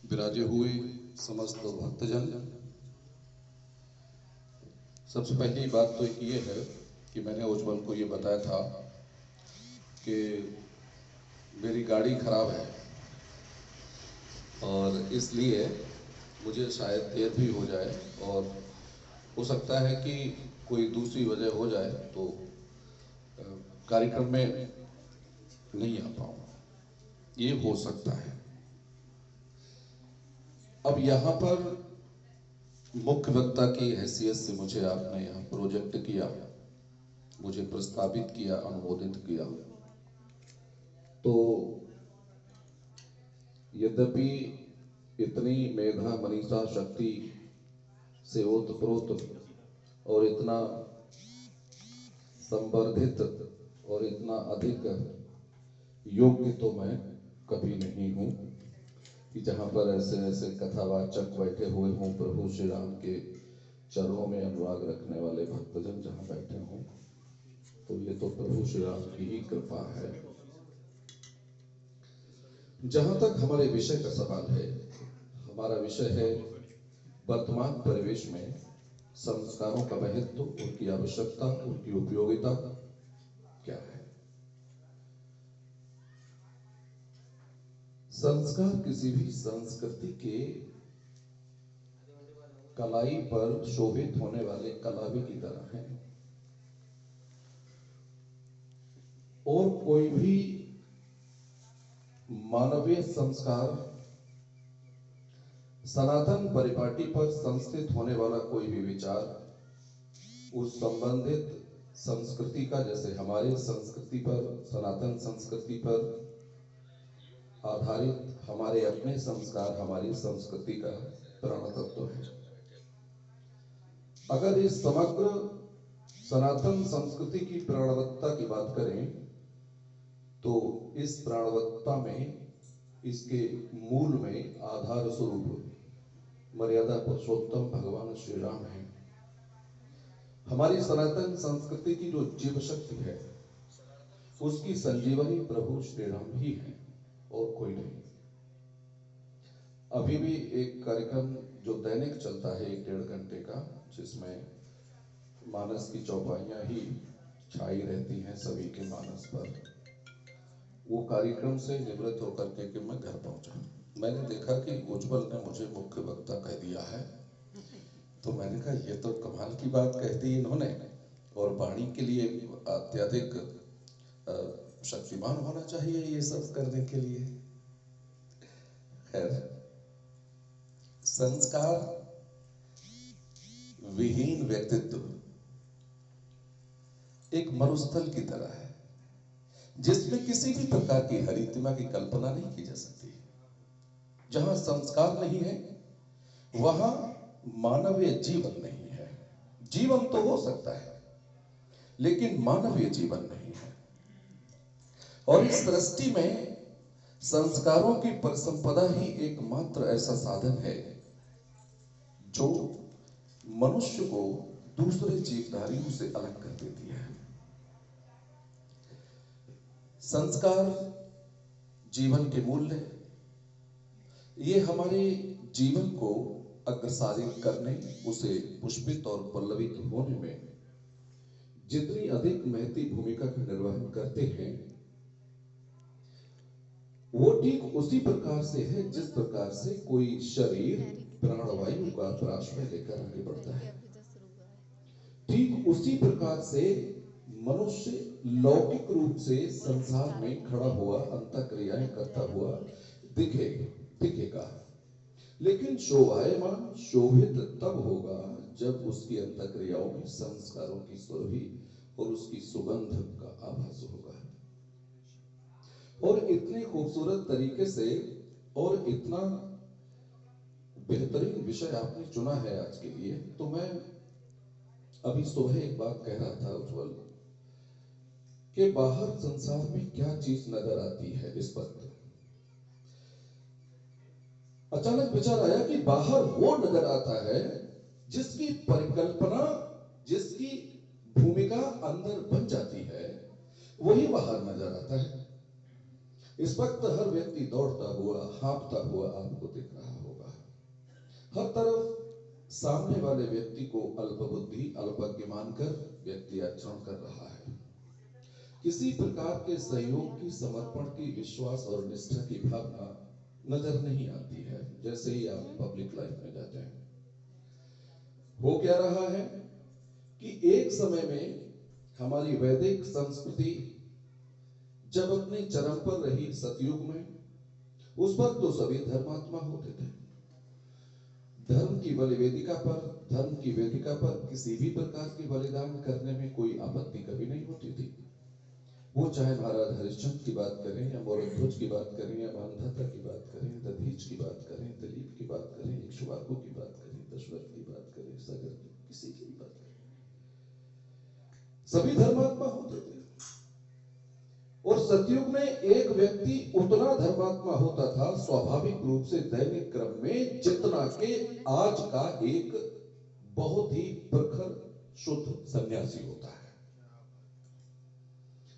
विराजे हुए समस्त भक्तजन, सबसे पहली बात तो एक ये है कि मैंने उज्ज्वल को ये बताया था कि मेरी गाड़ी खराब है और इसलिए मुझे शायद देर भी हो जाए और हो सकता है कि कोई दूसरी वजह हो जाए तो कार्यक्रम में नहीं आ पाऊँ, ये हो सकता है। अब यहाँ पर मुख्य वक्ता की हैसियत से मुझे आपने यहाँ प्रोजेक्ट किया, मुझे प्रस्तावित किया, अनुमोदित किया, तो यद्यपि इतनी मेधा मनीषा शक्ति से ओतप्रोत और इतना संवर्धित और इतना अधिक योग्य तो मैं कभी नहीं हूं कि जहां पर ऐसे ऐसे कथावाचक बैठे हुए हों, प्रभु श्री राम के चरणों में अनुराग रखने वाले भक्तजन जहां बैठे हों, तो ये तो प्रभु श्री राम की ही कृपा है। जहां तक हमारे विषय का सवाल है, हमारा विषय है वर्तमान परिवेश में संस्कारों का महत्व, उनकी आवश्यकता, उनकी उपयोगिता क्या है। संस्कार किसी भी संस्कृति के कलाई पर शोभित होने वाले कलावी की तरह हैं और कोई भी मानवीय संस्कार, सनातन परिपाटी पर संस्थित होने वाला कोई भी विचार उस संबंधित संस्कृति का, जैसे हमारे संस्कृति पर, सनातन संस्कृति पर आधारित हमारे अपने संस्कार, हमारी संस्कृति का प्राण तत्व है। अगर इस समग्र सनातन संस्कृति की प्राणवत्ता की बात करें तो इस प्राणवत्ता में, इसके मूल में आधार स्वरूप मर्यादा पुरुषोत्तम भगवान श्री राम है। हमारी सनातन संस्कृति की जो जीव शक्ति है, उसकी संजीवनी प्रभु श्री राम ही है और कोई नहीं। अभी भी एक कार्यक्रम जो दैनिक चलता है 1-1.5 घंटे का, जिसमें मानस की चौपाइयां ही छाई रहती हैं सभी के मानस पर, वो कार्यक्रम से निवृत्त होकर के कि मैं घर पहुंचा, मैंने देखा कि उज्ज्वल ने मुझे मुख्य वक्ता कह दिया है। तो मैंने कहा ये तो कमाल की बात कह दी इन्होंने, और वाणी के लिए अत्यधिक शक्तिमान होना चाहिए ये सब करने के लिए। खैर, संस्कार विहीन व्यक्तित्व एक मरुस्थल की तरह है जिसमें किसी भी प्रकार की हरितिमा की कल्पना नहीं की जा सकती। जहां संस्कार नहीं है वहां मानवीय जीवन नहीं है। जीवन तो हो सकता है लेकिन मानवीय जीवन नहीं है। और इस दृष्टि में संस्कारों की परसंपदा ही एकमात्र ऐसा साधन है जो मनुष्य को दूसरे जीवधारियों से अलग कर देती है। संस्कार, जीवन के मूल्य, ये हमारे जीवन को अग्रसारित करने, उसे पुष्पित और पल्लवित होने में जितनी अधिक महती भूमिका का निर्वहन करते हैं, वो ठीक उसी प्रकार से है जिस प्रकार से कोई शरीर प्राणवायु का प्राश्रय लेकर आगे बढ़ता है। ठीक उसी प्रकार से मनुष्य लौकिक रूप से संसार में खड़ा हुआ, अंतःक्रियाएं करता हुआ दिखेगा, लेकिन शोभायमान, शोभित तब होगा जब उसकी अंतःक्रियाओं में संस्कारों की सुरभि और उसकी सुगंध का आभास होगा। और इतने खूबसूरत तरीके से और इतना बेहतरीन विषय आपने चुना है आज के लिए। तो मैं अभी सुबह एक बात कह रहा था उज्ज्वल कि बाहर संसार में क्या चीज नजर आती है इस वक्त। अचानक विचार आया कि बाहर वो नजर आता है जिसकी परिकल्पना, जिसकी भूमिका अंदर बन जाती है, वही बाहर नजर आता है। इस वक्त हर व्यक्ति दौड़ता हुआ, हाँफता हुआ आपको दिख रहा होगा। हर तरफ सामने वाले व्यक्ति को अल्पबुद्धि, अल्पज्ञ मानकर व्यक्ति आचरण कर रहा है। किसी प्रकार के सहयोग की, समर्पण की, विश्वास और निष्ठा की भावना नजर नहीं आती है। जैसे ही आप पब्लिक लाइफ में जाते हैं, हो क्या रहा है कि एक समय में हमारी वैदिक संस्कृति जब अपने चरम पर रही, सतयुग में, उस वक्त तो सभी धर्मात्मा होते थे। धर्म की वेदिका पर किसी भी प्रकार के बलिदान करने में कोई आपत्ति कभी नहीं होती थी। वो चाहे महाराज हरिश्चंद्र की बात करें, या मोरध्वज की बात करें, या मानधाता की बात करें, दधीच की बात करें, दिलीप की बात करें, इक्ष्वाकु की बात करें, दशरथ की बात करें, सगर की, किसी की भी बात करें, सभी धर्मात्मा होते थे। और सतयुग में एक व्यक्ति उतना धर्मात्मा होता था स्वाभाविक रूप से दैनिक क्रम में, जितना के आज का एक बहुत ही प्रखर शुद्ध सन्यासी होता है।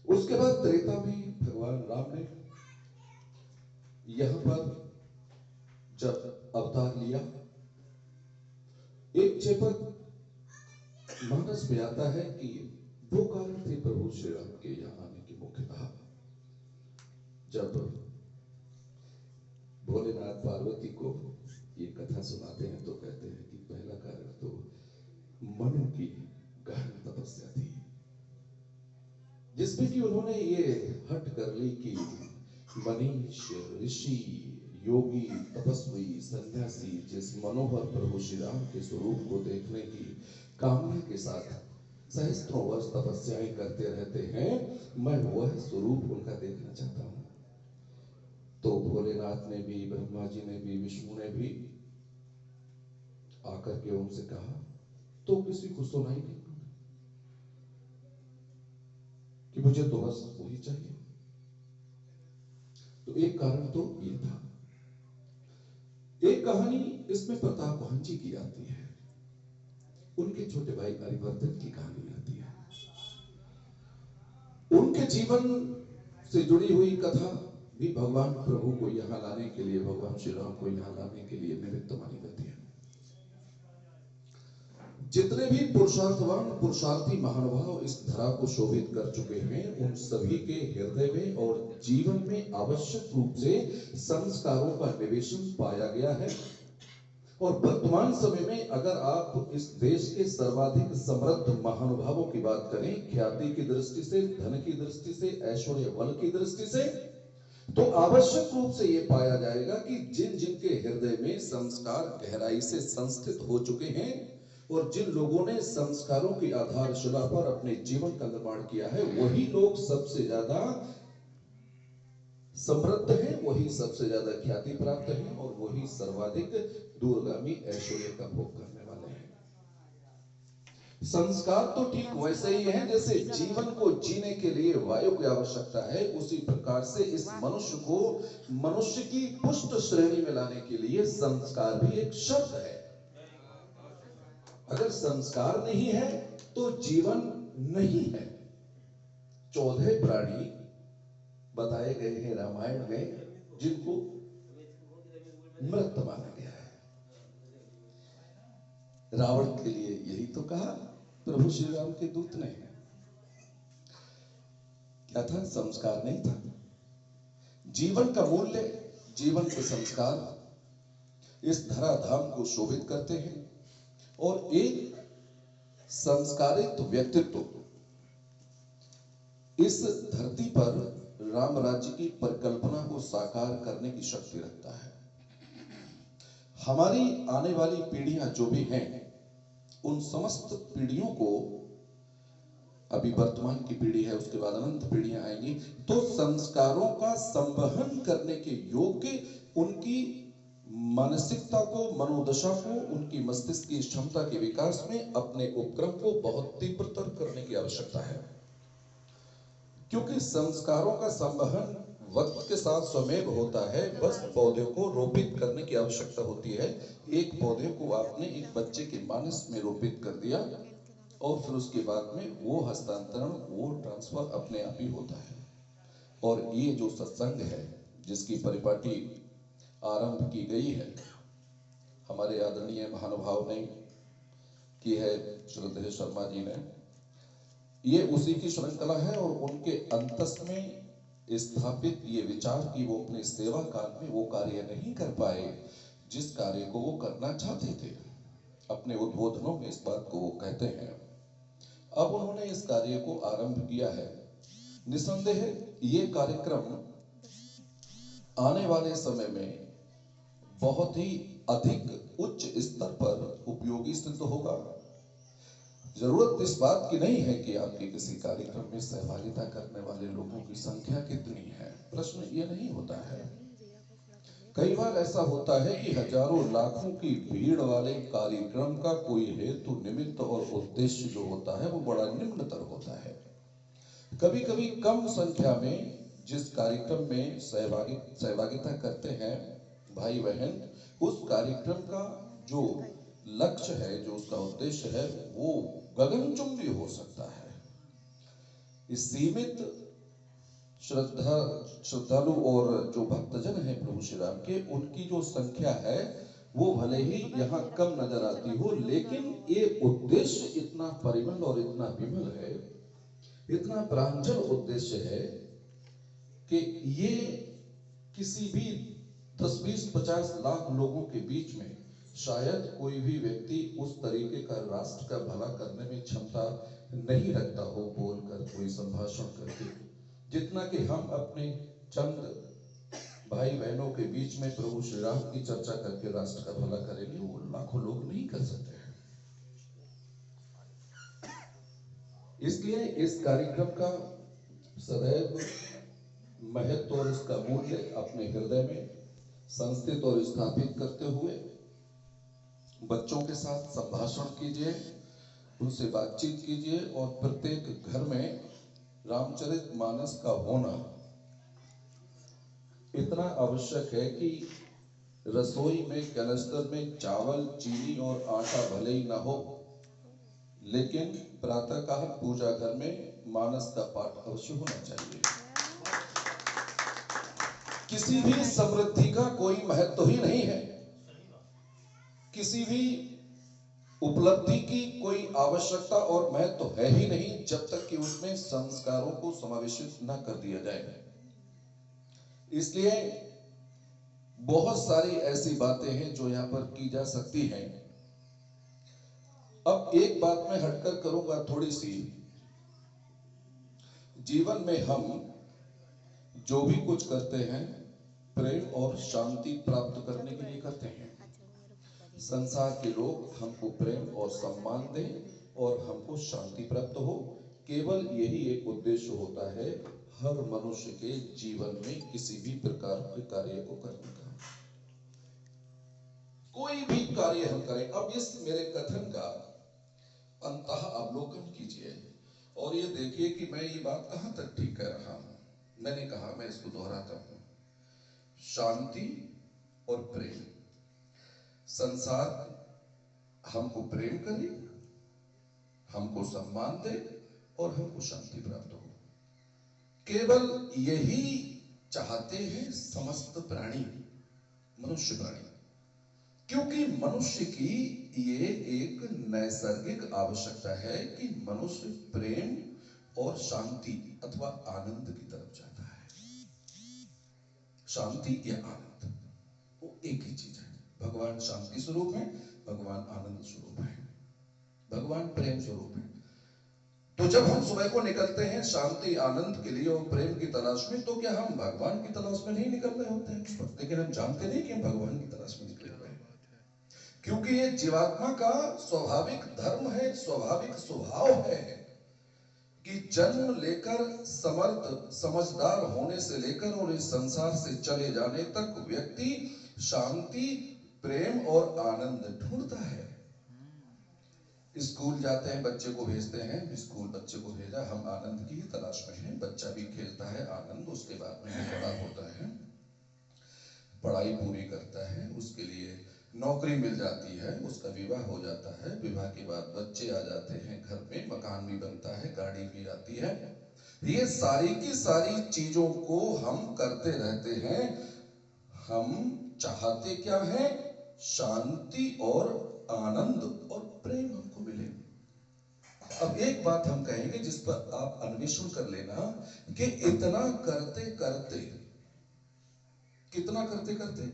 उसके बाद त्रेता में भगवान राम ने यहां पर जब अवतार लिया, एक चेपक मानस में आता है कि दो कारण थे प्रभु श्री राम के यहां आने के मुख्यतः। जब भोलेनाथ पार्वती को ये कथा सुनाते हैं तो कहते हैं कि पहला कारण तो मनु की गहन तपस्या थी, जिसमें कि उन्होंने ये हट कर ली कि मनीष, ऋषि, योगी, तपस्वी, सन्यासी जिस मनोहर प्रभु श्री राम के स्वरूप को देखने की कामना के साथ सहस्त्रों वर्ष तपस्याएं करते रहते हैं, मैं वह स्वरूप उनका देखना चाहता हूं। तो भोलेनाथ ने भी, ब्रह्मा जी ने भी, विष्णु ने भी आकर के उनसे कहा, तो किसी को सुनाई नहीं कि मुझे तो बस वही चाहिए। तो एक कारण तो ये था। एक कहानी इसमें प्रताप वहन जी की आती है, उनके छोटे भाई अरिवर्धन की कहानी आती है। उनके जीवन से जुड़ी हुई कथा भी भगवान प्रभु को यहां लाने के लिए, भगवान श्री राम को यहां लाने के लिए निमित्त मानी जाती है। जितने भी पुरुषार्थवान, पुरुषार्थी महानुभाव इस धरा को शोभित कर चुके हैं, उन सभी के हृदय में और जीवन में आवश्यक रूप से संस्कारों का निवेशन पाया गया है। और वर्तमान समय में अगर आप इस देश के सर्वाधिक समृद्ध महानुभावों की बात करें, ख्याति की दृष्टि से, धन की दृष्टि से, ऐश्वर्य बल की दृष्टि से, तो आवश्यक रूप से यह पाया जाएगा कि जिन जिन के हृदय में संस्कार गहराई से संस्थित हो चुके हैं और जिन लोगों ने संस्कारों की आधारशिला पर अपने जीवन का निर्माण किया है, वही लोग सबसे ज्यादा समृद्ध हैं, वही सबसे ज्यादा ख्याति प्राप्त हैं और वही सर्वाधिक दूरगामी ऐश्वर्य का भोग करने वाले हैं। संस्कार तो ठीक वैसे ही है जैसे जीवन को जीने के लिए वायु की आवश्यकता है, उसी प्रकार से इस मनुष्य को मनुष्य की पुष्ट श्रेणी में लाने के लिए संस्कार भी एक शर्त है। अगर संस्कार नहीं है तो जीवन नहीं है। 14 प्राणी बताए गए हैं रामायण में जिनको मृत माना गया है। रावण के लिए यही तो कहा प्रभु श्री राम के दूत ने। क्या था? संस्कार नहीं था। जीवन का मूल्य, जीवन के संस्कार इस धराधाम को शोभित करते हैं और एक संस्कारित व्यक्तित्व इस धरती पर राम राज्य की परिकल्पना को साकार करने की शक्ति रखता है। हमारी आने वाली पीढ़ियां जो भी हैं, उन समस्त पीढ़ियों को, अभी वर्तमान की पीढ़ी है, उसके बाद अनंत पीढ़ियां आएंगी, तो संस्कारों का संवहन करने के योग्य उनकी मानसिकता को, मनोदशा को, उनकी मस्तिष्क की क्षमता के विकास में अपने उपक्रम को बहुत तीव्रतर करने की आवश्यकता है। क्योंकि संस्कारों का संवहन वक्त के साथ स्वमेव होता है। बस पौधे को रोपित करने की आवश्यकता होती है। एक पौधे को आपने एक बच्चे के मानस में रोपित कर दिया और फिर उसके बाद में वो हस्तांतरण, वो ट्रांसफर अपने आप ही होता है। और ये जो सत्संग है जिसकी परिपाटी आरंभ की गई है हमारे आदरणीय महानुभाव ने की है, श्रद्धेय शर्मा जी ने, ये उसी की श्रृंखला है और उनके अंतस में स्थापित ये विचार कि वो अपने सेवा काल में वो कार्य नहीं कर पाए जिस कार्य को वो करना चाहते थे। अपने उद्बोधनों में इस बात को वो कहते हैं। अब उन्होंने इस कार्य को आरंभ किया है। निसंदेह ये कार्यक्रम आने वाले समय में बहुत ही अधिक उच्च स्तर पर उपयोगी सिद्ध होगा। जरूरत इस बात की नहीं है कि आपके किसी कार्यक्रम में सहभागिता करने वाले लोगों की संख्या कितनी है, प्रश्न ये नहीं होता है। कई बार ऐसा होता है कि हजारों लाखों की भीड़ वाले कार्यक्रम का कोई हेतु निमित्त और उद्देश्य जो होता है वो बड़ा निम्नतर होता है। कभी कभी कम संख्या में जिस कार्यक्रम में सहभागिता करते हैं भाई बहन, उस कार्यक्रम का जो लक्ष्य है, जो उसका उद्देश्य है, वो गगनचुंबी हो सकता है। इस सीमित श्रद्धालु और जो भक्तजन हैं प्रभु श्री राम के, उनकी जो संख्या है वो भले ही यहाँ कम नजर आती हो, लेकिन ये उद्देश्य इतना परिमल और इतना विमल है, इतना प्रांजल उद्देश्य है कि ये किसी भी 10-20-50 लाख लोगों के बीच में शायद कोई भी व्यक्ति उस तरीके का राष्ट्र का भला करने में क्षमता नहीं रखता हो, बोलकर कोई संभाषण करके, जितना कि हम अपने चंद भाई बहनों के बीच में प्रभु श्री राम की चर्चा करके राष्ट्र का भला करेंगे, वो लाखों लोग नहीं कर सकते हैं। इसलिए इस कार्यक्रम का सदैव महत्व और इसका मूल्य अपने हृदय में संस्थित और स्थापित करते हुए बच्चों के साथ संभाषण कीजिए, उनसे बातचीत कीजिए और प्रत्येक घर में रामचरितमानस का होना इतना आवश्यक है कि रसोई में कैनिस्टर में चावल, चीनी और आटा भले ही ना हो, लेकिन प्रातःकाल पूजा घर में मानस का पाठ अवश्य होना चाहिए। किसी भी समृद्धि का कोई महत्व ही नहीं है, किसी भी उपलब्धि की कोई आवश्यकता और महत्व है ही नहीं जब तक कि उसमें संस्कारों को समावेशित न कर दिया जाए। इसलिए बहुत सारी ऐसी बातें हैं जो यहां पर की जा सकती हैं। अब एक बात मैं हटकर करूंगा थोड़ी सी। जीवन में हम जो भी कुछ करते हैं प्रेम और शांति प्राप्त करने के लिए करते हैं। संसार के लोग हमको प्रेम और सम्मान दें और हमको शांति प्राप्त हो, केवल यही एक उद्देश्य होता है हर मनुष्य के जीवन में किसी भी प्रकार के कार्य को करने का। कोई भी कार्य हम करें, अब इस मेरे कथन का अंतः अवलोकन कीजिए और ये देखिए कि मैं ये बात कहां तक ठीक कह रहा हूं। मैंने कहा, मैं इसको दोहराता हूं, शांति और प्रेम। संसार हमको प्रेम करे, हमको सम्मान दे और हमको शांति प्राप्त हो, केवल यही चाहते हैं समस्त प्राणी, मनुष्य प्राणी। क्योंकि मनुष्य की ये एक नैसर्गिक आवश्यकता है कि मनुष्य प्रेम और शांति अथवा आनंद की तरफ जाता है। शांति या आनंद वो एक ही चीज है। भगवान शांति स्वरूप है, भगवान आनंद स्वरूप है, भगवान प्रेम स्वरूप है। तो जब हम सुबह को निकलते हैं शांति आनंद के लिए और प्रेम की तलाश में, तो क्या हम भगवान की तलाश में नहीं निकल रहे होते हैं? लेकिन हम जानते नहीं कि हम भगवान की तलाश में निकले हुए हैं, क्योंकि ये जीवात्मा का स्वाभाविक धर्म है, स्वाभाविक स्वभाव है कि जन्म लेकर समर्थ समझदार होने से लेकर और इस संसार से चले जाने तक व्यक्ति शांति, प्रेम और आनंद ढूंढता है। स्कूल जाते हैं, बच्चे को भेजते हैं, स्कूल बच्चे को भेजा, हम आनंद की ही तलाश में हैं। बच्चा भी खेलता है आनंद, उसके बाद में बड़ा होता है, पढ़ाई पूरी करता है, उसके लिए नौकरी मिल जाती है, उसका विवाह हो जाता है, विवाह के बाद बच्चे आ जाते हैं घर में, मकान भी बनता है, गाड़ी भी आती है, ये सारी की सारी चीजों को हम करते रहते हैं। हम चाहते क्या है? शांति और आनंद और प्रेम हमको मिले। अब एक बात हम कहेंगे जिस पर आप अन्वेषण कर लेना कि इतना करते करते, कितना करते करते,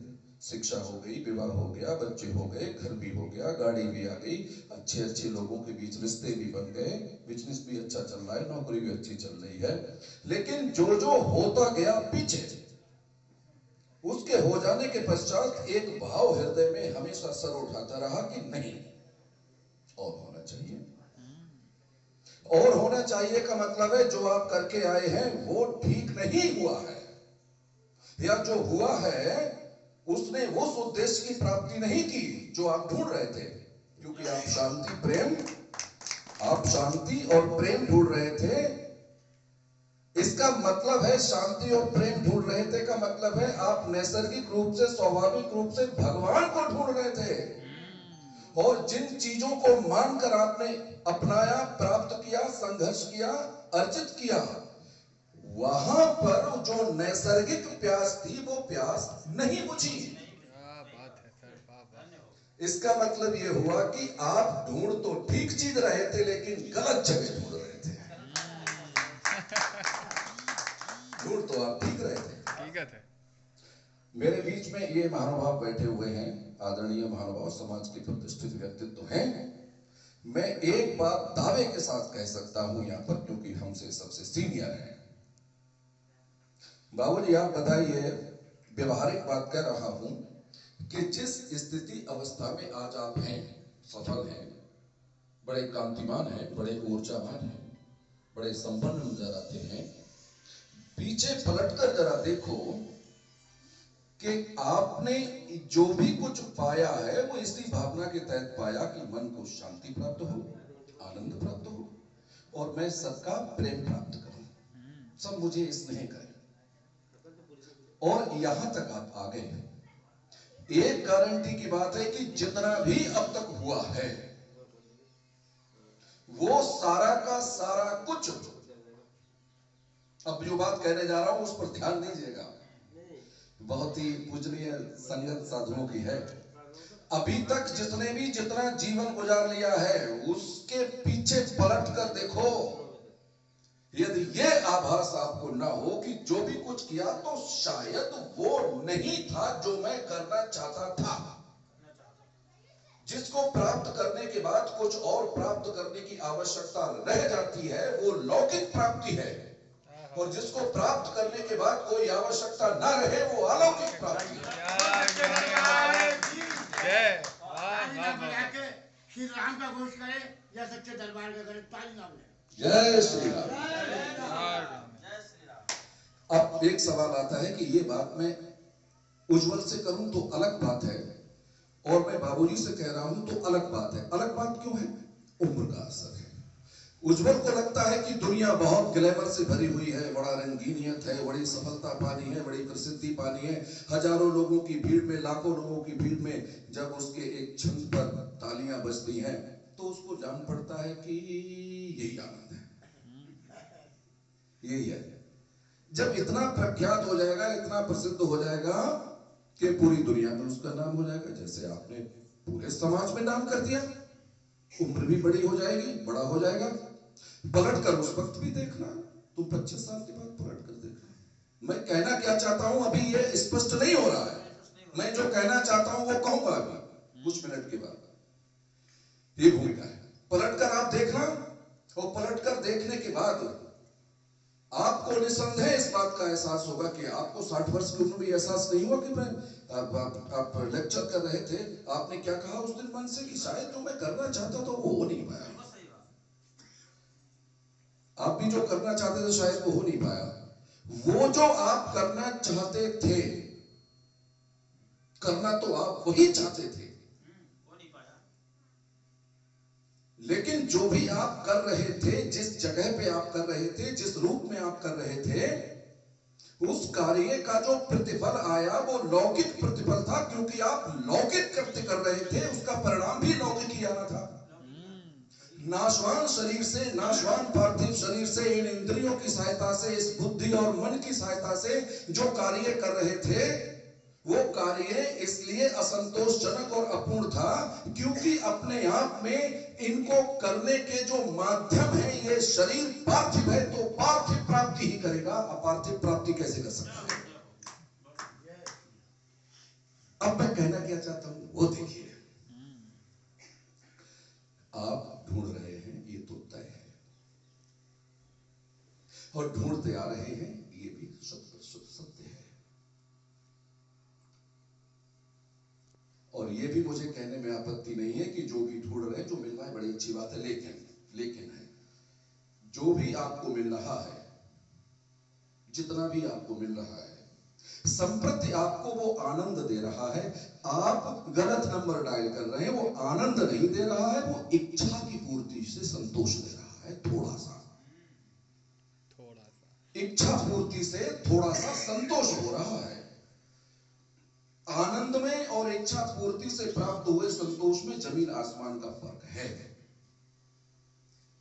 शिक्षा हो गई, विवाह हो गया, बच्चे हो गए, घर भी हो गया, गाड़ी भी आ गई, अच्छे अच्छे लोगों के बीच रिश्ते भी बन गए, बिजनेस भी अच्छा चल रहा है, नौकरी भी अच्छी चल रही है, लेकिन जो जो होता गया पीछे, उसके हो जाने के पश्चात एक भाव हृदय में हमेशा सर उठाता रहा कि नहीं, और होना चाहिए। और होना चाहिए का मतलब है जो आप करके आए हैं वो ठीक नहीं हुआ है, या जो हुआ है उसने उस उद्देश्य की प्राप्ति नहीं की जो आप ढूंढ रहे थे। क्योंकि आप शांति और प्रेम ढूंढ रहे थे। इसका मतलब है शांति और प्रेम ढूंढ रहे थे का मतलब है आप नैसर्गिक रूप से, स्वाभाविक रूप से भगवान को ढूंढ रहे थे। और जिन चीजों को मानकर आपने अपनाया, प्राप्त किया, संघर्ष किया, अर्जित किया, वहां पर जो नैसर्गिक प्यास थी वो प्यास नहीं बुझी। इसका मतलब यह हुआ कि आप ढूंढ तो ठीक चीज रहे थे लेकिन गलत जगह ढूंढ रहे थे। ढूंढ तो आप ठीक रहे थे। मेरे बीच में ये महानुभाव बैठे हुए हैं, आदरणीय महानुभाव, समाज के प्रतिष्ठित व्यक्तित्व हैं। मैं एक बात दावे के साथ कह सकता हूं यहां पर, क्योंकि हमसे सबसे सीनियर हैं। बाबूजी आप बताइए, व्यवहारिक बात कर रहा हूं कि जिस स्थिति अवस्था में आज आप हैं, सफल हैं, बड़े कांतिमान हैं, बड़े ऊर्जावान हैं, बड़े संपन्न नजर आते हैं, पीछे पलटकर जरा देखो कि आपने जो भी कुछ पाया है वो इसी भावना के तहत पाया कि मन को शांति प्राप्त हो, आनंद प्राप्त हो, और मैं सबका प्रेम प्राप्त करूं, सब मुझे स्नेह करें, और यहां तक आप आ गए। एक गारंटी की बात है कि जितना भी अब तक हुआ है वो सारा का सारा कुछ, अब जो बात कहने जा रहा हूं उस पर ध्यान दीजिएगा, बहुत ही पूजनीय संगत साधुओं की है। अभी तक जितने भी जितना जीवन गुजार लिया है उसके पीछे पलट कर देखो, यदि ये आभास आपको ना हो कि जो भी कुछ किया तो शायद वो नहीं था जो मैं करना चाहता था। जिसको प्राप्त करने के बाद कुछ और प्राप्त करने की आवश्यकता रह जाती है वो लौकिक प्राप्ति है, और जिसको प्राप्त करने के बाद कोई आवश्यकता ना रहे वो अलौकिक प्राप्ति है। श्री राम का घोष करे या सच्चे दरबार का करे, ताली नाम ले। जय श्री राम। अब एक सवाल आता है कि ये बात मैं उज्जवल से करूं तो अलग बात है, और मैं बाबूजी से कह रहा हूं तो अलग बात है। अलग बात क्यों है? उम्र का असर है। उज्जवल को लगता है कि दुनिया बहुत ग्लैमर से भरी हुई है, बड़ा रंगीनियत है, बड़ी सफलता पानी है, बड़ी प्रसिद्धि पानी है, हजारों लोगों की भीड़ में, लाखों लोगों की भीड़ में जब उसके एक छंद पर तालियां बजती हैं तो उसको जान पड़ता है कि यही आनंद है, यही है। जब इतना प्रख्यात हो जाएगा, इतना प्रसिद्ध हो जाएगा कि पूरी दुनिया में उसका नाम हो जाएगा, जैसे आपने पूरे समाज में नाम कर दिया, उम्र भी बड़ी हो जाएगी, बड़ा हो जाएगा। पलट कर उस वक्त भी देखना, तुम 25 साल के बाद पलट कर देखना। मैं कहना क्या चाहता हूं अभी ये स्पष्ट नहीं हो रहा है, मैं जो कहना चाहता हूं वो कहूंगा अभी कुछ मिनट के बाद। ये भूमिका है, पलट कर आप देखना, और पलट कर देखने के बाद आपको निसंदेह इस बात का एहसास होगा कि आपको 60 वर्ष की उम्र में एहसास नहीं हुआ कि मैं आप लेक्चर कर रहे थे, आपने क्या कहा उस दिन मन से कि शायद जो मैं करना चाहता था वो हो नहीं पाया। आप भी जो करना चाहते थे शायद वो हो नहीं पाया। वो जो आप करना चाहते थे, करना तो आप वही चाहते थे, लेकिन जो भी आप कर रहे थे, जिस जगह पे आप कर रहे थे, जिस रूप में आप कर रहे थे, उस कार्य का जो प्रतिफल आया वो लौकिक प्रतिफल था, क्योंकि आप लौकिक कृत्य कर रहे थे, उसका परिणाम भी लौकिक ही आना था। नाशवान शरीर से, नाशवान पार्थिव शरीर से, इन इंद्रियों की सहायता से, इस बुद्धि और मन की सहायता से जो कार्य कर रहे थे, वो कार्य इसलिए असंतोषजनक और अपूर्ण था क्योंकि अपने आप में इनको करने के जो माध्यम है, ये शरीर पार्थिव है तो पार्थिव प्राप्ति ही करेगा, अपार्थिव प्राप्ति कैसे कर सकता है। अब मैं कहना क्या चाहता हूं वो देखिए। आप ढूंढ रहे हैं, ये तो तय है, और ढूंढते आ रहे हैं, ये भी सत्य है। और ये भी मुझे कहने में आपत्ति नहीं है कि जो भी ढूंढ रहे हैं, जो मिल रहा है बड़ी अच्छी बात है, लेकिन है जो भी आपको मिल रहा है, जितना भी आपको मिल रहा है, संप्रति आपको वो आनंद दे रहा है। आप गलत नंबर डायल कर रहे हैं, वो आनंद नहीं दे रहा है, वो इच्छा की पूर्ति से संतोष दे रहा है। थोड़ा सा इच्छा पूर्ति से थोड़ा सा संतोष हो रहा है। आनंद में और इच्छा पूर्ति से प्राप्त हुए संतोष में जमीन आसमान का फर्क है।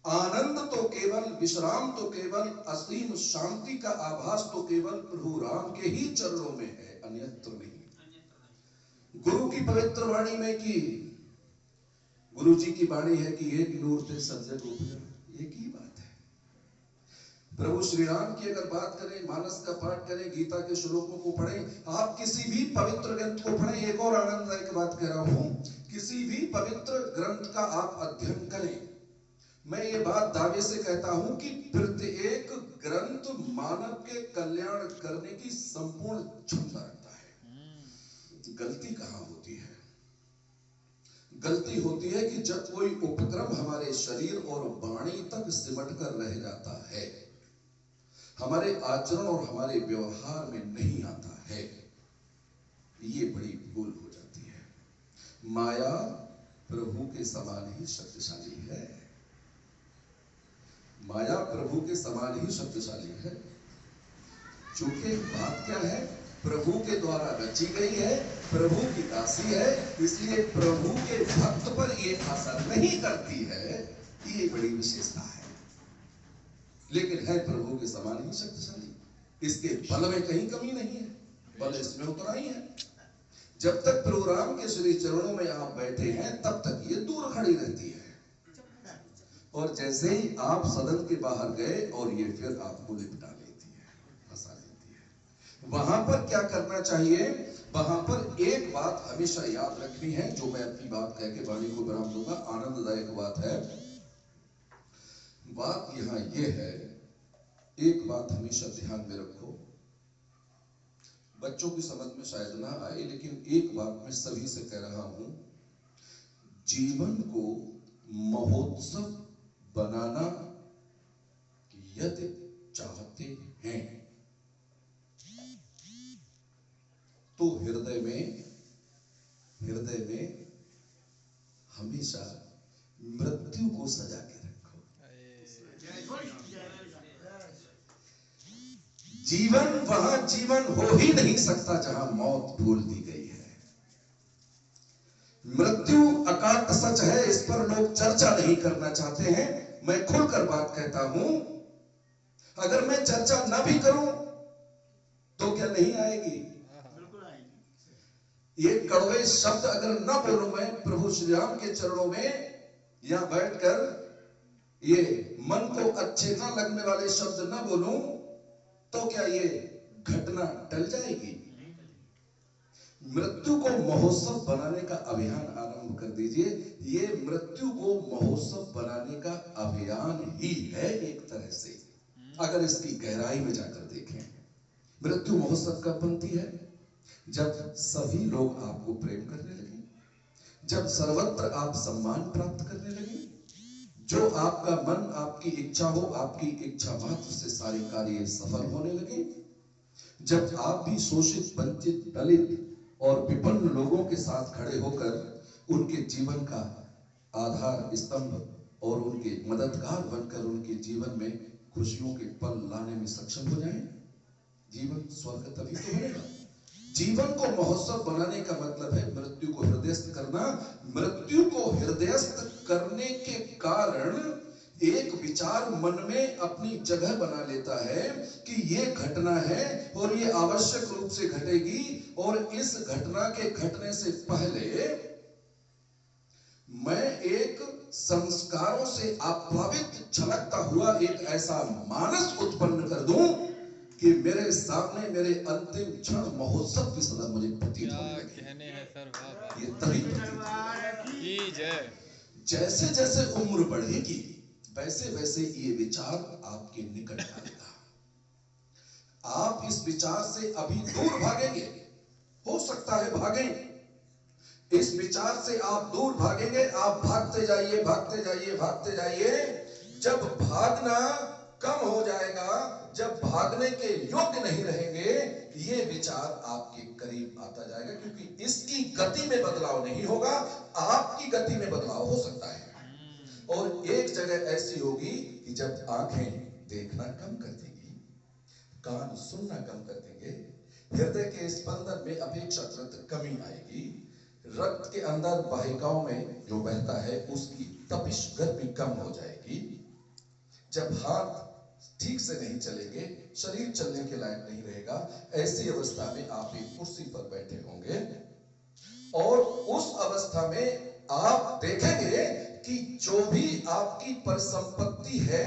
आनंद तो केवल, विश्राम तो केवल, असीम शांति का आभास तो केवल प्रभु राम के ही चरणों में है, अन्यत्र नहीं। गुरु की पवित्र वाणी में कि गुरु जी की वाणी है कि एक नूर थे सब जग उपजा, एक ही बात है। प्रभु श्री राम की अगर बात करें, मानस का पाठ करें, गीता के श्लोकों को पढ़ें, आप किसी भी पवित्र ग्रंथ को पढ़ें, एक और आनंददायक बात कह रहा हूं, किसी भी पवित्र ग्रंथ का आप अध्ययन करें, मैं ये बात दावे से कहता हूं कि प्रत्येक ग्रंथ मानव के कल्याण करने की संपूर्ण क्षमता रखता है। गलती कहां होती है? गलती होती है कि जब कोई उपक्रम हमारे शरीर और वाणी तक सिमट कर रह जाता है, हमारे आचरण और हमारे व्यवहार में नहीं आता है, ये बड़ी भूल हो जाती है। माया प्रभु के समान ही शक्तिशाली है। माया प्रभु के समान ही शक्तिशाली है। चूंकि बात क्या है, प्रभु के द्वारा रची गई है, प्रभु की दासी है, इसलिए प्रभु के भक्त पर ये असर नहीं करती है, ये बड़ी विशेषता है। लेकिन है प्रभु के समान ही शक्तिशाली, इसके बल में कहीं कमी नहीं है, बल इसमें उतना ही है। जब तक प्रभु राम के श्री चरणों में आप बैठे हैं, तब तक ये दूर खड़ी रहती है, और जैसे ही आप सदन के बाहर गए और ये फिर आपको लिपटा लेती है, फंसा लेती है। वहां पर क्या करना चाहिए? वहां पर एक बात हमेशा याद रखनी है, जो मैं अपनी बात कह के वाणी को विराम दूंगा, आनंददायक बात है। बात यहां ये है, एक बात हमेशा ध्यान में रखो, बच्चों की समझ में शायद ना आए, लेकिन एक बात मैं सभी से कह रहा हूं, जीवन को महोत्सव बनाना यदि चाहते हैं तो हृदय में हमेशा मृत्यु को सजा के रखो। जीवन वहां जीवन हो ही नहीं सकता जहां मौत भूल दी गई है। मृत्यु अकाट सच है, इस पर लोग चर्चा नहीं करना चाहते हैं। मैं खुलकर बात कहता हूं, अगर मैं चर्चा ना भी करूं तो क्या नहीं आएगी? बिल्कुल आएगी। ये कड़वे शब्द अगर ना बोलूं मैं प्रभु श्री राम के चरणों में, या बैठकर ये मन को अच्छे ना लगने वाले शब्द ना बोलूं, तो क्या ये घटना टल जाएगी? मृत्यु को महोत्सव बनाने का अभियान आरंभ कर दीजिए। ये मृत्यु को महोत्सव बनाने का अभियान ही है एक तरह से, अगर इसकी गहराई में जाकर देखें। मृत्यु महोत्सव कब बनती है? जब सभी लोग आपको प्रेम करने लगे, जब सर्वत्र आप सम्मान प्राप्त करने लगे, जो आपका मन, आपकी इच्छा हो, आपकी इच्छा मात्र से सारे कार्य सफल होने लगे, जब आप भी शोषित, वंचित, दलित और विपन्न लोगों के साथ खड़े होकर उनके जीवन का आधार स्तंभ और उनके मददगार बनकर उनके जीवन में खुशियों के पल लाने में सक्षम हो जाएं, जीवन स्वर्ग तभी तो बनेगा। जीवन को महोत्सव बनाने का मतलब है मृत्यु को हृदयस्थ करना। मृत्यु को हृदयस्थ करने के कारण विचार मन में अपनी जगह बना लेता है कि ये घटना है और ये आवश्यक रूप से घटेगी, और इस घटना के घटने से पहले मैं एक संस्कारों से आप्लावित छलकता हुआ एक ऐसा मानस उत्पन्न कर दूं कि मेरे सामने मेरे अंतिम क्षण महोत्सव की तरह मुझे प्रतीत होने लगे। ये तभी प्रतीत है। जैसे जैसे उम्र बढ़ेगी वैसे वैसे ये विचार आपके निकट आएगा। आप इस विचार से अभी दूर भागेंगे, हो सकता है भागें, इस विचार से आप दूर भागेंगे। आप भागते जाइए, भागते जाइए, भागते जाइए। जब भागना कम हो जाएगा, जब भागने के योग्य नहीं रहेंगे, ये विचार आपके करीब आता जाएगा, क्योंकि इसकी गति में बदलाव नहीं होगा, आपकी गति में बदलाव हो सकता है। और एक जगह ऐसी होगी कि जब आंखें देखना कम कर देंगी, कान सुनना कम कर देंगे, हृदय के स्पंदन में अपेक्षाकृत कमी आएगी, रक्त के अंदर वाहिकाओं में जो बहता है उसकी तपिश गर्मी कम हो जाएगी, जब हाथ ठीक से नहीं चलेंगे, शरीर चलने के लायक नहीं रहेगा, ऐसी अवस्था में आप एक कुर्सी पर बैठे होंगे और उस अवस्था में आप देखेंगे कि जो भी आपकी परिसंपत्ति है,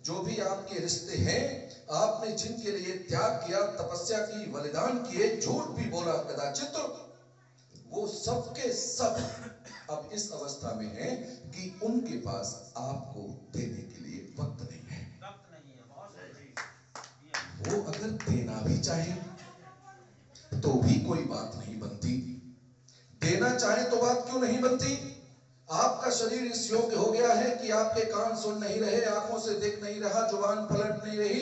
जो भी आपके रिश्ते हैं, आपने जिनके लिए त्याग किया, तपस्या की, बलिदान किए, झूठ भी बोला कदाचित, वो सब के सब अब इस अवस्था में है कि उनके पास आपको देने के लिए वक्त नहीं है। वो अगर देना भी चाहे तो भी कोई बात नहीं बनती, देना चाहे तो बात क्यों नहीं बनती? आपका शरीर इस योग्य हो गया है कि आपके कान सुन नहीं रहे, आंखों से देख नहीं रहा, जुबान पलट नहीं रही,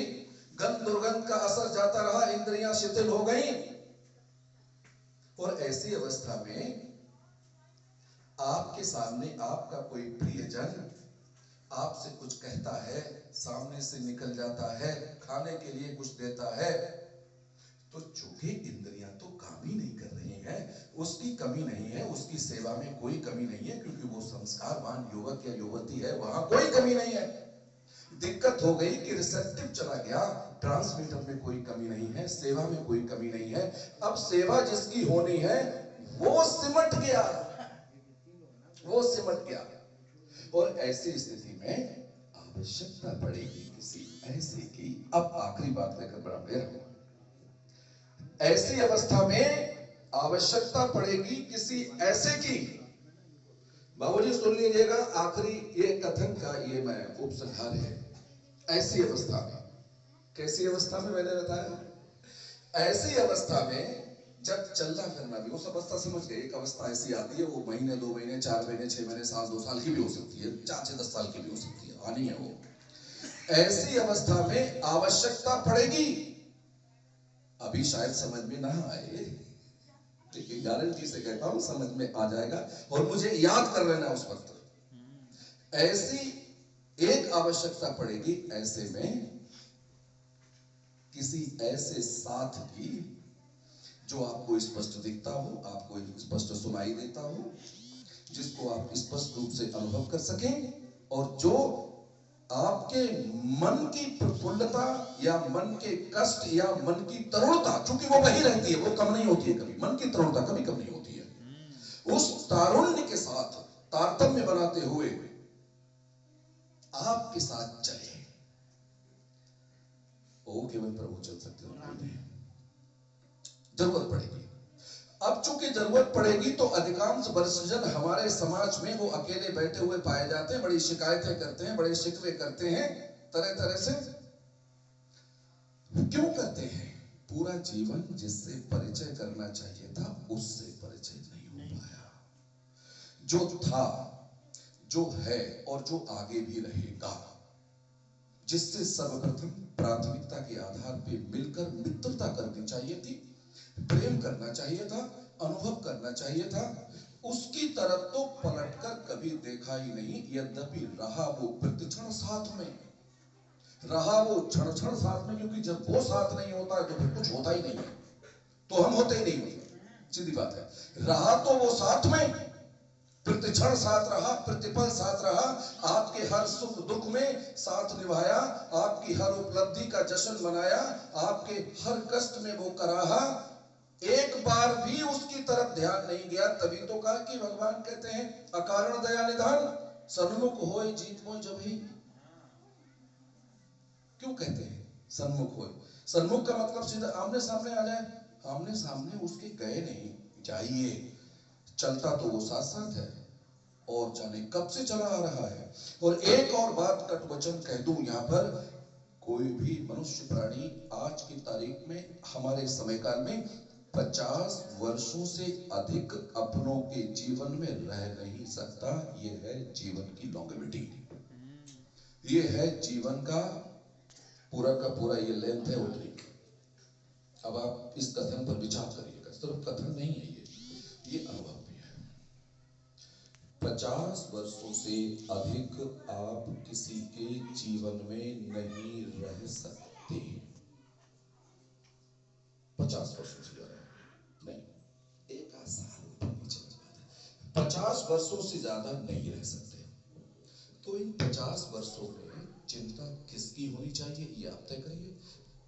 गंध दुर्गंध का असर जाता रहा, इंद्रियां शिथिल हो गई। और ऐसी अवस्था में आपके सामने आपका कोई प्रियजन आपसे कुछ कहता है, सामने से निकल जाता है, खाने के लिए कुछ देता है, तो चूंकि इंद्रियां तो काम ही नहीं कर रही हैं, उसकी कमी नहीं है, उसकी सेवा में कोई कमी नहीं है, क्योंकि वो संस्कारवान युवक या युवती है, वहां कोई कमी नहीं है। दिक्कत हो गई कि रिसेप्टिव चला गया, ट्रांसमीटर में कोई कमी नहीं है, सेवा में कोई कमी नहीं है। अब सेवा जिसकी होनी है वो सिमट गया, वो सिमट गया। और ऐसी स्थिति में आवश्यकता पड़ेगी किसी ऐसे की, अब आखिरी बात लेकर बड़ा दे रहा हूं, ऐसी अवस्था में आवश्यकता पड़ेगी किसी ऐसे की, बाबूजी सुन लीजिएगा, आखिरी ये कथन का ये मैं उपसंहार है। ऐसी अवस्था में, कैसी अवस्था में मैंने बताया? ऐसी अवस्था में जब चलना फिरना भी, उस अवस्था समझ गए, एक अवस्था ऐसी आती है, वो महीने, 2 महीने, 4 महीने, 6 महीने, साल, 2 साल की भी हो सकती है, 4 से 10 साल की भी हो सकती है, आनी है वो। ऐसी अवस्था में आवश्यकता पड़ेगी, अभी शायद समझ में ना आए, लेकिन गारंटी से कहता हूं समझ में आ जाएगा, और मुझे याद कर लेना उस वक्त। ऐसी एक आवश्यकता पड़ेगी, ऐसे में किसी ऐसे साथ की जो आपको स्पष्ट दिखता हो, आपको स्पष्ट सुनाई देता हो, जिसको आप स्पष्ट रूप से अनुभव कर सकें, और जो आपके मन की प्रफुल्लता या मन के कष्ट या मन की तरुणता, चूंकि वो वही रहती है, वो कम नहीं होती है कभी, मन की तरुणता कभी कम नहीं होती है, उस तारुण्य के साथ तारतम्य बनाते हुए आपके साथ चले। वो केवल प्रभु चल सकते हो, जरूरत पड़ेगी। अब चूंकि जरूरत पड़ेगी तो अधिकांश वर्षजन हमारे समाज में वो अकेले बैठे हुए पाए जाते हैं, बड़ी शिकायतें करते हैं, बड़े शिकवे करते हैं, तरह तरह से। क्यों करते हैं? पूरा जीवन जिससे परिचय करना चाहिए था उससे परिचय नहीं हो पाया। जो था, जो है और जो आगे भी रहेगा, जिससे सर्वप्रथम प्राथमिकता के आधार पर मिलकर मित्रता करनी चाहिए थी, प्रेम करना चाहिए था, अनुभव करना चाहिए था, उसकी तरफ तो पलटकर कभी देखा ही नहीं। यद्यपि रहा वो प्रतिक्षण साथ में, रहा वो क्षण क्षण साथ में, क्योंकि जब वो साथ नहीं होता है तो फिर कुछ होता ही नहीं है, तो हम होते ही नहीं, मतलब सीधी बात है। रहा तो वो साथ में, प्रतिक्षण साथ रहा, प्रतिपल साथ रहा, आपके हर सुख दुख में साथ निभाया, आपकी हर उपलब्धि का जश्न मनाया, आपके हर कष्ट में वो कराहा, एक बार भी उसकी तरफ ध्यान नहीं गया। तभी तो कहा कि भगवान कहते हैं अकारण दया निधान सन्मुख होए जीत मोय जबहि। क्यों कहते हैं सन्मुख होए? सन्मुख का मतलब सीधा आमने सामने आ जाए, आमने सामने उसके गए नहीं, जाइए, चलता तो वो साथ साथ है और जाने कब से चला आ रहा है। और एक और बात कट वचन कह दूं यहां पर, कोई भी मनुष्य प्राणी आज की तारीख में हमारे समय काल में 50 वर्षों से अधिक अपनों के जीवन में रह नहीं सकता। ये है जीवन की लॉन्गेविटी, ये है जीवन का पूरा ये लेंथ है उतनी। अब आप इस कथन पर विचार करिएगा, सिर्फ कथन नहीं है ये अनुभव भी है। 50 वर्षों से अधिक आप किसी के जीवन में नहीं रह सकते। 50 वर्षों से ज्यादा नहीं, एक आध साल ऊपर नीचे 50 वर्षों से ज्यादा नहीं रह सकते। तो इन 50 वर्षों में चिंता किसकी होनी चाहिए ये आप तय करिए।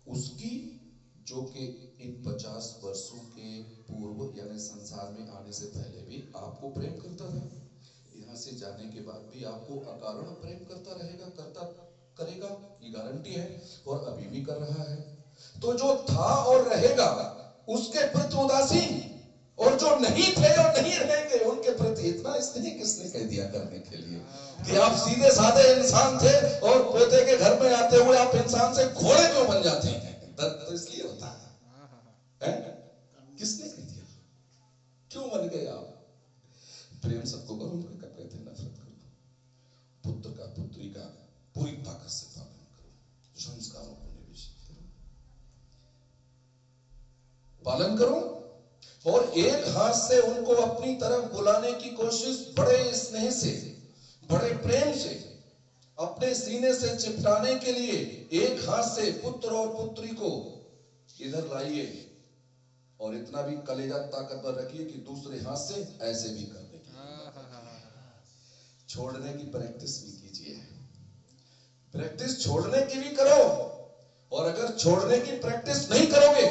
उसकी जो कि इन 50 वर्षों के पूर्व यानी संसार में आने से पहले भी आपको प्रेम करता था, यहाँ से जाने के बाद भी आपको अकारण प्रेम करता रहेगा, करता करेगा, ये गारंटी है, और अभी भी कर रहा है। तो जो था और रहेगा उसके प्रति उदासीन, और जो नहीं थे और नहीं रहेंगे उनके प्रति इतना स्नेह किसने कह दिया करने के लिए कि आप सीधे साधे इंसान थे और पोते के घर में आते हुए आप इंसान से घोड़े क्यों बन जाते हैं? दर्द तो इसलिए होता है? किसने कह दिया? क्यों बन गए आप? प्रेम सबको करो, उनको क्या कहते हैं नफरत करो। पुत्र का पुत्री का पूरी ताकत से पालन करो, संस्कारों को निवेशित करो, पालन करो, और एक हाथ से उनको अपनी तरफ बुलाने की कोशिश बड़े स्नेह से, बड़े प्रेम से अपने सीने से चिपटाने के लिए एक हाथ से पुत्र और पुत्री को इधर लाइए, और इतना भी कलेजा ताकतवर रखिए कि दूसरे हाथ से ऐसे भी करने की, छोड़ने की प्रैक्टिस भी कीजिए। प्रैक्टिस छोड़ने की भी करो, और अगर छोड़ने की प्रैक्टिस नहीं करोगे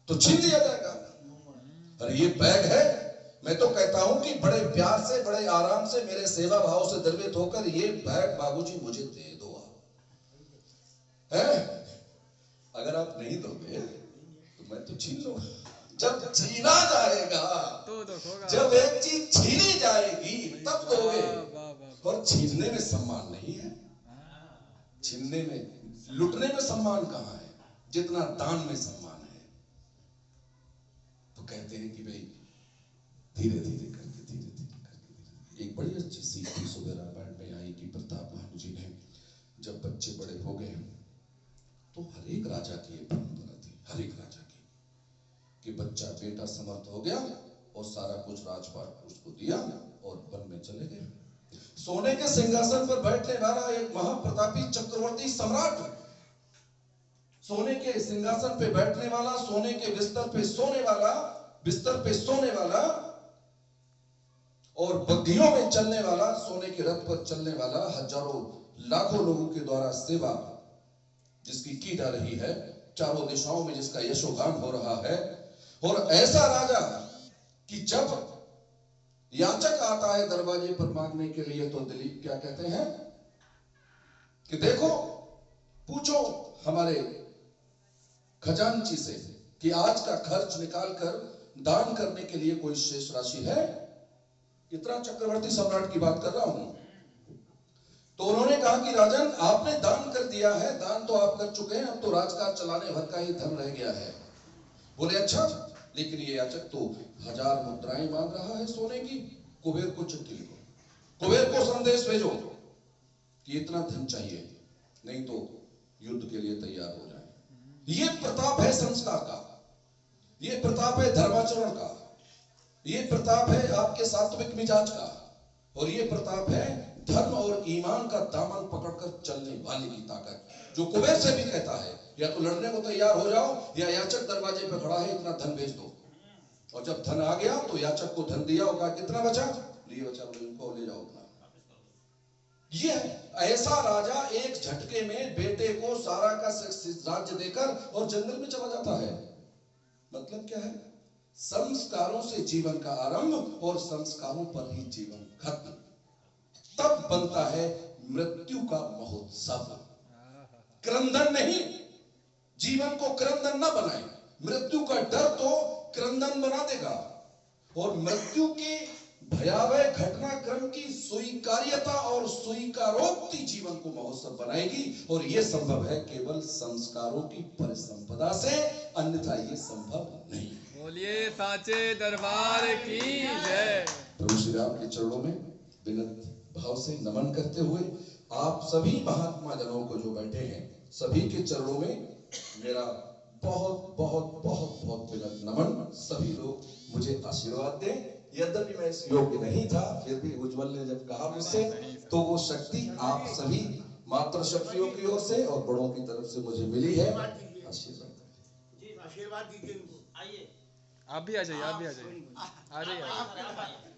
तो छीन लिया जाएगा। अरे ये बैग है, मैं तो कहता हूं कि बड़े प्यार से, बड़े आराम से, मेरे सेवा भाव से द्रवित होकर ये बैग बाबूजी मुझे दे दो आप, है? अगर आप नहीं दोगे तो मैं तो छीन लूंगा। जब छीना जाएगा, जब एक चीज छीनी जाएगी तब दोगे। और छीनने में सम्मान नहीं है, छीनने में, लुटने में सम्मान कहां है जितना दान में सम्मान है। तो कहते हैं कि भाई धीरे धीरे करके एक बड़ी अच्छी सीख थी सुबह रामायण में आई कि प्रताप भानु जी ने जब बच्चे बड़े हो गए तो हर एक राजा की ये परंपरा थी, हर एक राजा की, कि बच्चा बेटा समर्थ हो गया और सारा कुछ राजपाट उसको दिया और वन में चले गए। सोने के सिंहासन पर बैठने वाला एक महाप्रतापी चक्रवर्ती सम्राट, सोने के सिंहासन पे बैठने वाला, सोने के बिस्तर पे सोने वाला, बिस्तर पे सोने वाला, और बग्घियों में चलने वाला, सोने के रथ पर चलने वाला, हजारों लाखों लोगों के द्वारा सेवा जिसकी की जा रही है, चारों दिशाओं में जिसका यशोगान हो रहा है। और ऐसा राजा कि जब याचक आता है दरवाजे पर मांगने के लिए तो दिलीप क्या कहते हैं कि देखो, पूछो हमारे खजांची से कि आज का खर्च निकालकर दान करने के लिए कोई शेष राशि है। इतना चक्रवर्ती सम्राट की बात कर रहा हूं। तो उन्होंने कहा कि राजन, आपने दान कर दिया है, दान तो आप कर चुके हैं, अब तो राजकाज चलाने भर का ही धन रह गया है। बोले अच्छा, लेकिन ये याचक तो 1000 मुद्राएं मांग रहा है सोने की। कुबेर को चिट्ठी लिखो, कुबेर को संदेश भेजो कि इतना धन चाहिए, नहीं तो युद्ध के लिए तैयार हो जाए। ये प्रताप है संस्कार का, ये प्रताप है धर्माचरण का, ये प्रताप है आपके सात्विक मिजाज का, और ये प्रताप है धर्म और ईमान का दामन पकड़कर चलने वाले की ताकत, जो कुबेर से भी कहता है या तो लड़ने को तैयार हो जाओ, या याचक दरवाजे पे खड़ा है, इतना धन भेज दो। और जब धन आ गया तो याचक को धन दिया और कहा कितना बचा, लिए बचा, बोले इनको ले जाओ अपना। ये ऐसा राजा एक झटके में बेटे को सारा का राज्य देकर और जंगल में चला जाता है। मतलब क्या है, संस्कारों से जीवन का आरंभ और संस्कारों पर ही जीवन खत्म। तब बनता है मृत्यु का महोत्सव। क्रंदन नहीं, जीवन को क्रंदन न बनाए। मृत्यु का डर तो क्रंदन बना देगा और मृत्यु के भयावह घटनाक्रम की स्वीकार्यता और स्वीकारोक्ति जीवन को महोत्सव बनाएगी। और यह संभव है केवल संस्कारों की परिसंपदा से, अन्यथा यह संभव नहीं। बोलिए साचे दरबार की जय। प्रभु श्री राम के चरणों में विनम्र भाव से नमन करते हुए आप सभी महात्मा जनों को जो बैठे हैं सभी के चरणों में मेरा बहुत बहुत बहुत बहुत विनम्र नमन। सभी लोग मुझे आशीर्वाद दें। यद्यपि मैं इस योग्य नहीं था, फिर भी उज्जवल ने जब कहा मुझसे, तो वो शक्ति आप सभी मातृशक्तियों की ओर से और बड़ों की तरफ से मुझे मिली है। आशीर्वाद दीजिए इनको। आप भी आ जाइए, आप भी आ जाइए, आ जाइए।